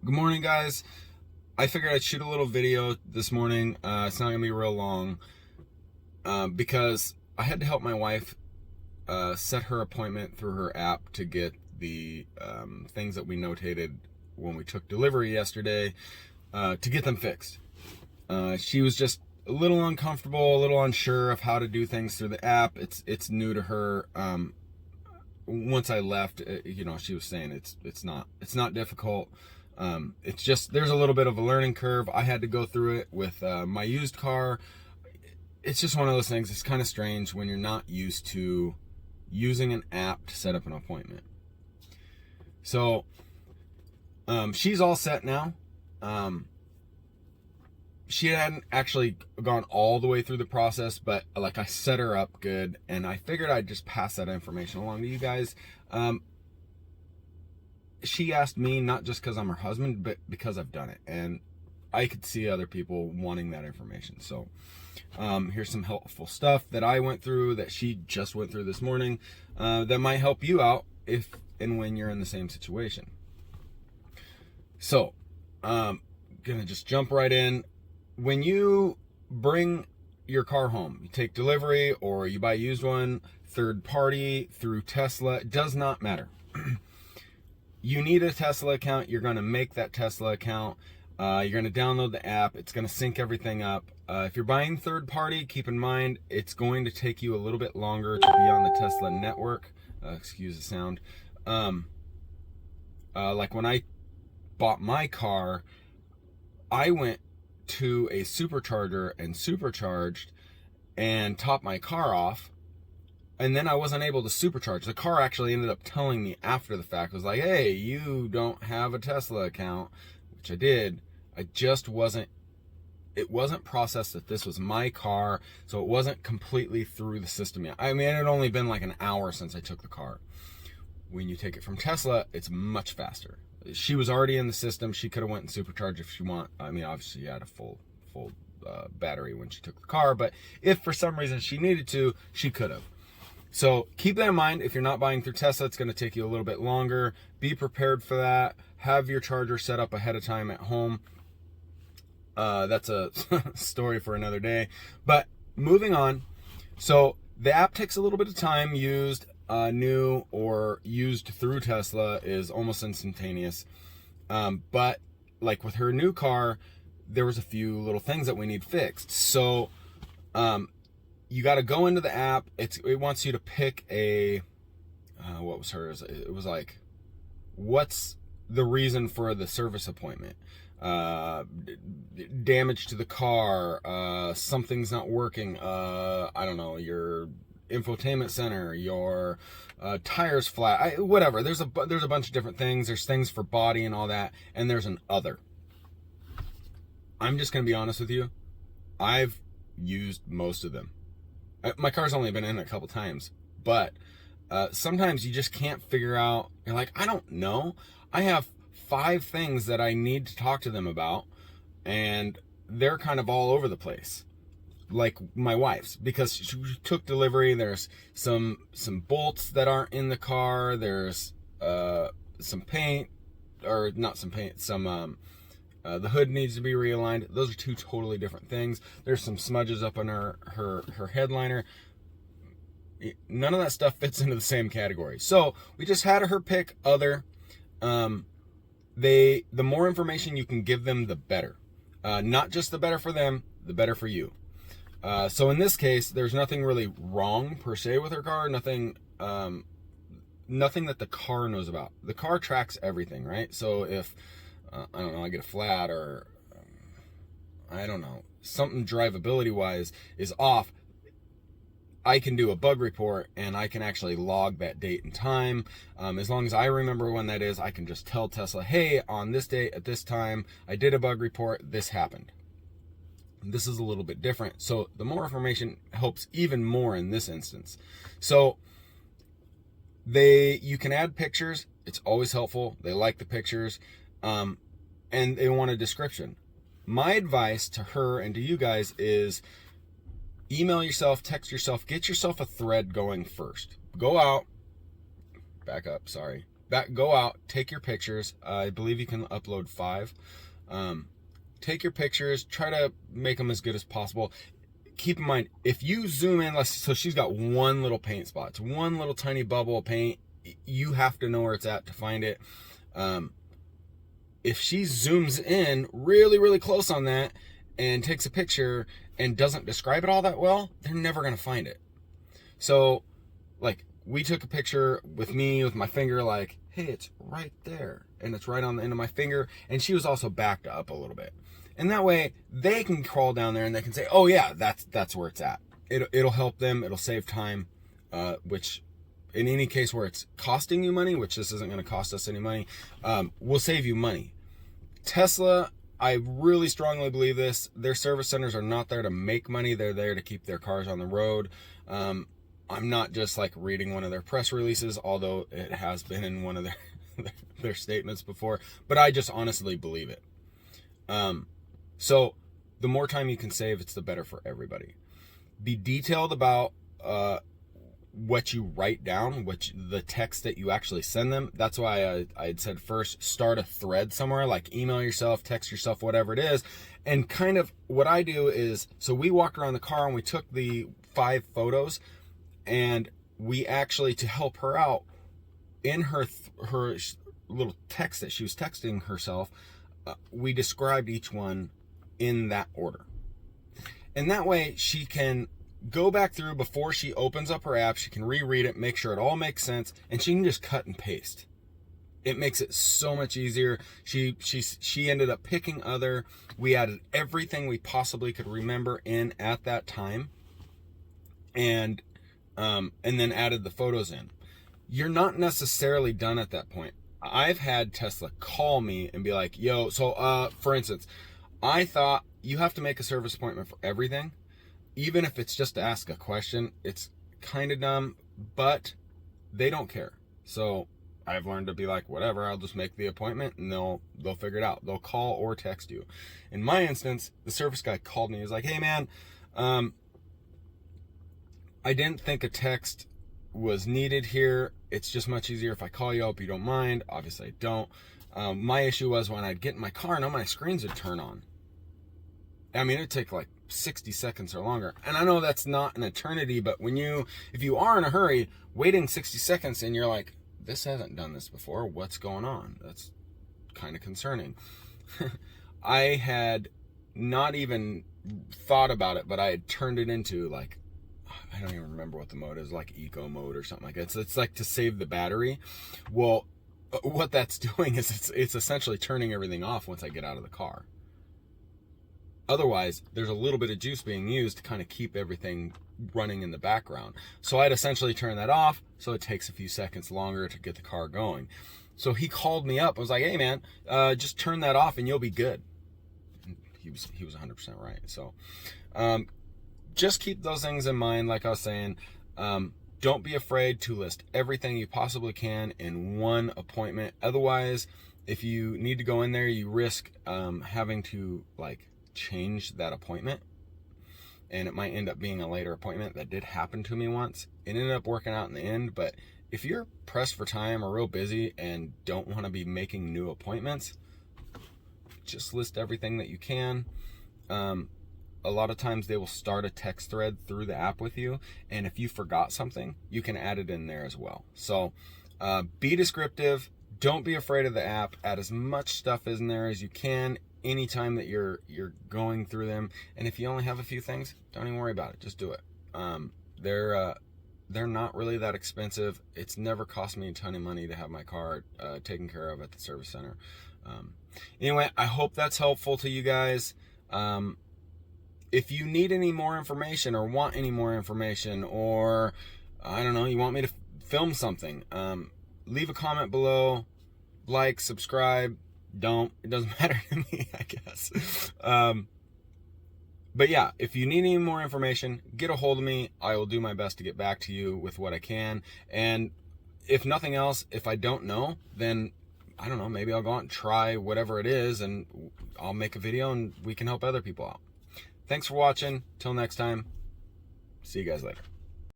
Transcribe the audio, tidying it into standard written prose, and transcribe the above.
Good morning, guys. I figured I'd shoot a little video this morning. It's not gonna be real long because I had to help my wife set her appointment through her app to get the things that we notated when we took delivery yesterday to get them fixed. She was just a little uncomfortable, a little unsure of how to do things through the app. It's new to her. Once I left, she was saying it's not difficult. It's just there's a little bit of a learning curve. I had to go through it with my used car. It's just one of those things. It's kind of strange when you're not used to using an app to set up an appointment. So she's all set now. She hadn't actually gone all the way through the process, but like I set her up good, and I figured I'd just pass that information along to you guys. She asked me not just because I'm her husband, but because I've done it, and I could see other people wanting that information. So here's some helpful stuff that I went through that she just went through this morning that might help you out if and when you're in the same situation. So gonna just jump right in. When you bring your car home, you take delivery or you buy a used one, third party, through Tesla, it does not matter. You need a Tesla account. You're going to make that Tesla account. You're going to download the app. It's going to sync everything up. If you're buying third party, keep in mind it's going to take you a little bit longer to be on the Tesla network. Excuse the sound. Like when I bought my car, I went to a supercharger and supercharged and topped my car off, and then I wasn't able to supercharge. The car actually ended up telling me after the fact, it was like, hey, you don't have a Tesla account, which I did. It wasn't processed that this was my car, so it wasn't completely through the system yet. I mean, it had only been like an hour since I took the car. When you take it from Tesla, it's much faster. She was already in the system. She could have went and supercharged if she want. I mean, obviously she had a full battery when she took the car, but if for some reason she needed to, she could have. So keep that in mind. If you're not buying through Tesla, it's going to take you a little bit longer. Be prepared for that. Have your charger set up ahead of time at home. That's a story for another day. But moving on. So the app takes a little bit of time. Used, new, or used through Tesla is almost instantaneous. But like with her new car, there was a few little things that we need fixed. So you got to go into the app. It wants you to pick a what was hers? It was like, what's the reason for the service appointment? Damage to the car, something's not working, I don't know, your infotainment center, your tires flat, whatever. There's a bunch of different things. There's things for body and all that, and there's an other. I'm just gonna be honest with you. I've used most of them. My car's only been in a couple times, but sometimes you just can't figure out. You're like, I don't know. I have 5 things that I need to talk to them about, and they're kind of all over the place. Like my wife's, because she took delivery. There's some bolts that aren't in the car. There's some paint, or not some paint. The hood needs to be realigned. Those are 2 totally different things. There's some smudges up on her headliner. None of that stuff fits into the same category. So we just had her pick other. The more information you can give them, the better. Not just the better for them, the better for you. So in this case, there's nothing really wrong per se with her car. Nothing that the car knows about. The car tracks everything, right? So if I don't know, I get a flat, or I don't know, something drivability wise is off, I can do a bug report and I can actually log that date and time. As long as I remember when that is, I can just tell Tesla, hey, on this date at this time, I did a bug report, this happened. This is a little bit different. So the more information helps even more in this instance. So you can add pictures. It's always helpful. They like the pictures. And they want a description. My advice to her and to you guys is email yourself, text yourself, get yourself a thread going first. Go out, back up, sorry. go out, take your pictures. I believe you can upload 5. Take your pictures, try to make them as good as possible. Keep in mind, if you zoom in, so she's got one little paint spot. It's one little tiny bubble of paint. You have to know where it's at to find it. If she zooms in really, really close on that and takes a picture and doesn't describe it all that well, they're never going to find it. So, like, we took a picture with me with my finger, like, hey, it's right there, and it's right on the end of my finger, and she was also backed up a little bit. And that way, they can crawl down there and they can say, oh yeah, that's where it's at. It'll help them, it'll save time, which in any case where it's costing you money, which this isn't going to cost us any money, will save you money. Tesla, I really strongly believe this. Their service centers are not there to make money. They're there to keep their cars on the road. I'm not just like reading one of their press releases, although it has been in one of their statements before, but I just honestly believe it. So the more time you can save, it's the better for everybody. Be detailed about what you write down, the text that you actually send them. That's why I had said first, start a thread somewhere, like email yourself, text yourself, whatever it is. And kind of what I do is, so we walked around the car and we took the 5 photos, and we actually, to help her out, in her little text that she was texting herself, we described each one in that order. And that way she can go back through before she opens up her app. She can reread it, make sure it all makes sense, and she can just cut and paste. It makes it so much easier. She ended up picking other. We added everything we possibly could remember in at that time, and then added the photos in. You're not necessarily done at that point. I've had Tesla call me and be like, yo, so for instance, I thought you have to make a service appointment for everything. Even if it's just to ask a question, it's kind of dumb, but they don't care. So I've learned to be like, whatever, I'll just make the appointment and they'll figure it out. They'll call or text you. In my instance, the service guy called me. He was like, hey man, I didn't think a text was needed here. It's just much easier if I call you. I hope you don't mind. Obviously I don't. My issue was when I'd get in my car, none of my screens would turn on. I mean, it'd take like 60 seconds or longer. And I know that's not an eternity, but if you are in a hurry, waiting 60 seconds and you're like, this hasn't done this before, what's going on? That's kind of concerning. I had not even thought about it, but I had turned it into like, I don't even remember what the mode is, like eco mode or something like that. So it's like to save the battery. Well, what that's doing is it's essentially turning everything off once I get out of the car. Otherwise, there's a little bit of juice being used to kind of keep everything running in the background. So I'd essentially turn that off, so it takes a few seconds longer to get the car going. So he called me up. I was like, hey man, just turn that off and you'll be good. And he was 100% right. So just keep those things in mind. Like I was saying, don't be afraid to list everything you possibly can in one appointment. Otherwise, if you need to go in there, you risk having to like change that appointment, and it might end up being a later appointment. That did happen to me once. It ended up working out in the end, but if you're pressed for time or real busy and don't want to be making new appointments, just list everything that you can. A lot of times they will start a text thread through the app with you, and if you forgot something, you can add it in there as well. So be descriptive. Don't be afraid of the app. Add as much stuff in there as you can anytime that you're going through them. And if you only have a few things, don't even worry about it. Just do it. They're not really that expensive. It's never cost me a ton of money to have my car taken care of at the service center. Anyway, I hope that's helpful to you guys. If you need any more information or want any more information, or I don't know, you want me to film something, leave a comment below, like, subscribe. Don't, it doesn't matter to me, I guess. But yeah, if you need any more information, get a hold of me. I will do my best to get back to you with what I can. And if nothing else, if I don't know, then I don't know, maybe I'll go out and try whatever it is, and I'll make a video and we can help other people out. Thanks for watching. Till next time, see you guys later.